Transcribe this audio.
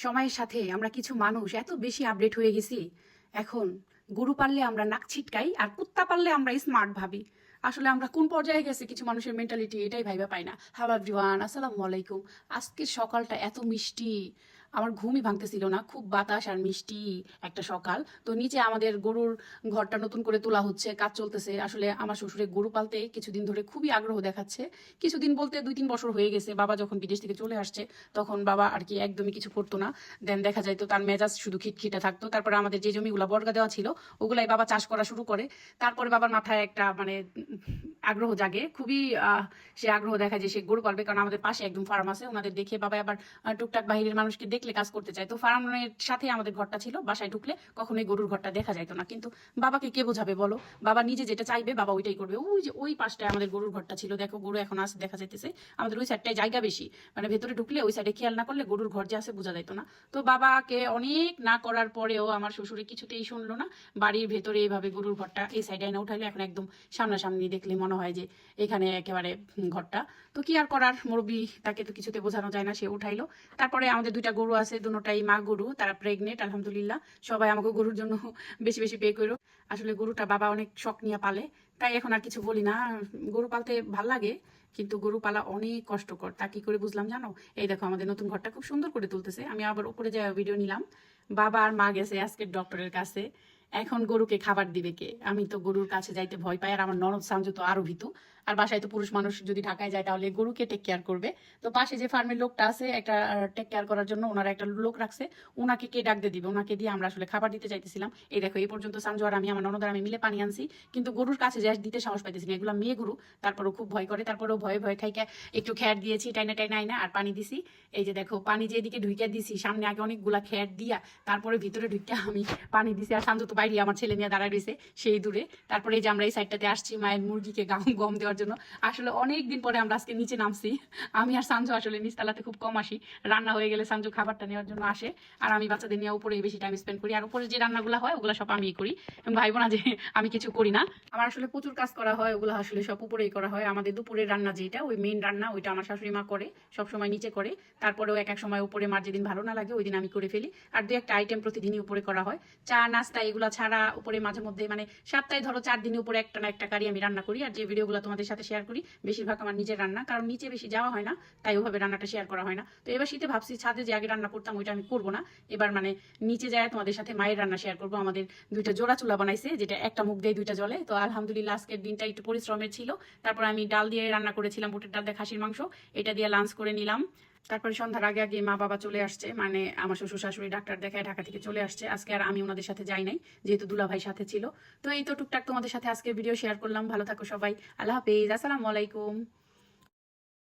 সময়ের সাথে আমরা কিছু মানুষ এত বেশি আপডেট হয়ে গেছি। এখন গরু পাললে আমরা নাক ছিটকাই, আর কুত্তা পাললে আমরা স্মার্ট ভাবি। আসলে আমরা কোন পর্যায়ে গেছে কিছু মানুষের মেন্টালিটি, এটাই ভাইবা পাই না। হ্যালো এভরিওয়ান, আসসালামু আলাইকুম। আজকের সকালটা এত মিষ্টি, আমার ঘুমই ভাঙতেছিল না। খুব বাতাস আর মিষ্টি একটা সকাল। তো নিচে আমাদের গরুর ঘরটা নতুন করে তোলা হচ্ছে, কাজ চলতেছে। আসলে আমার শ্বশুরের গরু পালতে কিছুদিন ধরে খুবই আগ্রহ দেখাচ্ছে। কিছুদিন বলতে 2-3 বছর হয়ে গেছে। বাবা যখন বিদেশ থেকে চলে আসছে তখন বাবা আর কি একদমই কিছু করতো না। দেন দেখা যায় তো তার মেজাজ শুধু খিটখিটে থাকতো। তারপরে আমাদের যে জমিগুলো বর্গা দেওয়া ছিল ওগুলাই বাবা চাষ করা শুরু করে। তারপরে বাবার মাথায় একটা মানে আগ্রহ জাগে, খুবই সে আগ্রহ দেখায় যে সে গরু পালবে। কারণ আমাদের পাশে একদম ফার্ম আছে, ওনাদের দেখে বাবা আবার টুকটাক বাহিরের মানুষকে দেখলে কাজ করতে চায়। তো ফার্মের সাথে আমাদের ঘরটা ছিল, বাসায় ঢুকলে কখনোই গরুর ঘরটা দেখা যাইতো না। কিন্তু বাবাকে কে বোঝাবে বলো? বাবা নিজে যেটা চাইবে বাবা ওইটাই করবে। ওই যে ওই পাশটায় আমাদের গরুর ঘরটা ছিল, দেখো গরু এখন আছে দেখা যাইতেছে। আমাদের ওই সাইডটায় জায়গা বেশি, মানে ভেতরে ঢুকলে ওই সাইডে খেয়াল না করলে গরুর ঘর যে আছে বোঝা যাইতো না। তো বাবাকে অনেক না করার পরেও আমার শ্বশুরে কিছুতেই শুনলো না। বাড়ির ভেতরে এইভাবে গরুর ঘরটা এই সাইডে না উঠাইলে এখন একদম সামনাসামনি দেখলে মনে হয় যে এখানে একেবারে ঘরটা। তো কি আর করার, মুরব্বি তাকে তো কিছুতে বোঝানো যায় না, সে উঠাইলো। তারপরে আমাদের 2টা গরু আছে, দুটোটাই মা গরু, তারা প্রেগনেন্ট আলহামদুলিল্লাহ। সবাই আমাকে গরুর জন্য বেশি বেশি পে করো। আসলে গরুটা বাবা অনেক শখ নিয়ে পালে, তাই এখন আর কিছু বলি না। গরু পালতে ভাল লাগে, কিন্তু গরু পালা অনেক কষ্টকর। তা কি করে বুঝলাম জানো? এই দেখো আমাদের নতুন ঘরটা খুব সুন্দর করে তুলতেছে। আমি আবার উপরে যাওয়া ভিডিও নিলাম। বাবা আর মা গেছে আজকে ডক্টরের কাছে। এখন গরুকে খাবার দিবে কে? আমি তো গরুর কাছে যাইতে ভয় পাই, আর আমার ননদ সামজু তো আরো ভীতু। আর বাসায় তো পুরুষ মানুষ যদি ঢাকায় যায় তাহলে গরুকে টেক কেয়ার করবে। তো পাশে যে ফার্মের লোকটা আছে একটা টেক কেয়ার করার জন্য, ওনারা একটা লোক রাখছে। ওনাকে কে ডাক দিয়ে দিবে? ওনাকে দিয়ে আমরা আসলে খাবার দিতে চাইতেছিলাম। এই দেখো এই পর্যন্ত সামজু আর আমি, আমার ননদ আর আমি মিলে পানি আনছি, কিন্তু গরুর কাছে যা দিতে সাহস পাইতেছি না। এগুলো মেয়ে গরু, তারপরেও খুব ভয় করে। তারপরেও ভয়ে ভয়ে থাইকা একটু খ্যাট দিয়েছি, টাইনা টাইনা আইনা আর পানি দিছি। এই যে দেখো পানি যেদিকে ঢুইকা দিছি, সামনে আগে অনেকগুলা খ্যাট দিয়া তারপরে ভিতরে ঢুইকা আমি পানি দিছি। আর সামজু তো বাইরে আমার ছেলে নিয়ে দাঁড়ায় রয়েছে সেই দূরে। তারপরে এই যে আমরা এই সাইডটাতে আসছি মায়ের মুরগিকে গম দেওয়ার জন্য। আসলে অনেক দিন পরে আমরা আজকে নিচে নামছি। আমি আর সানজু আসলে নিচতলাতে খুব কম আসি। রান্না হয়ে গেলে সানজু খাবারটা নেওয়ার জন্য আসে, আর আমি বাচ্চাদের নিয়ে উপরে বেশি টাইম স্পেন্ড করি। আর উপরে যে রান্নাগুলো হয় ওগুলো সব আমিই করি। ভাইবো না যে আমি কিছু করি না। আমার আসলে প্রচুর কাজ করা হয়, ওগুলো আসলে সব উপরেই করা হয়। আমাদের দুপুরের রান্না যেটা, ওই মেইন রান্না, ওইটা আমার শাশুড়ি মা করে, সবসময় নিচে করে। তারপরেও এক এক সময় উপরে মার যেদিন ভালো না লাগে ওই দিন আমি করে ফেলি। আর 2-1টা আইটেম প্রতিদিনই উপরে করা হয়। চা নাস্তা এগুলো ছাড়া উপরে মাঝে মধ্যে, মানে সপ্তাহে ধরো 4 দিনের উপরে একটা না একটা কারি আমি রান্না করি। আর যে ভিডিওগুলো তোমাদের সাথে শেয়ার করি বেশিরভাগ আমার নিজের রান্না, কারণ নিচে বেশি যাওয়া হয় না, তাই ওভাবে রান্নাটা শেয়ার করা হয় না। তো এবার শীতে ভাবছি ছাদে যে আগে রান্না করতাম ওইটা আমি করবো না। এবার মানে নিচে যায় তোমাদের সাথে মায়ের রান্না শেয়ার করবো। আমাদের 2টা জোড়া চুলা বানাইছে, যেটা একটা মুখ দিয়ে 2টা জ্বলে। তো আলহামদুলিল্লাহ আজকের দিনটা একটু পরিশ্রমের ছিল। তারপর আমি ডাল দিয়ে রান্না করেছিলাম, বুটের ডাল দিয়ে খাসির মাংস, এটা দিয়ে লাঞ্চ করে নিলাম। তারপরে সন্ধ্যার আগে আগে মা বাবা চলে আসছে, মানে আমার শ্বশুর শাশুড়ি ডাক্তার দেখায় ঢাকা থেকে চলে আসছে। আজকে আর আমি ওনাদের সাথে যাই নাই, যেহেতু দুলা ভাই সাথে ছিল। তো এই তো টুকটাক তোমাদের সাথে আজকে ভিডিও শেয়ার করলাম। ভালো থাকো সবাই, আল্লাহ হাফেজ, আসসালামু আলাইকুম।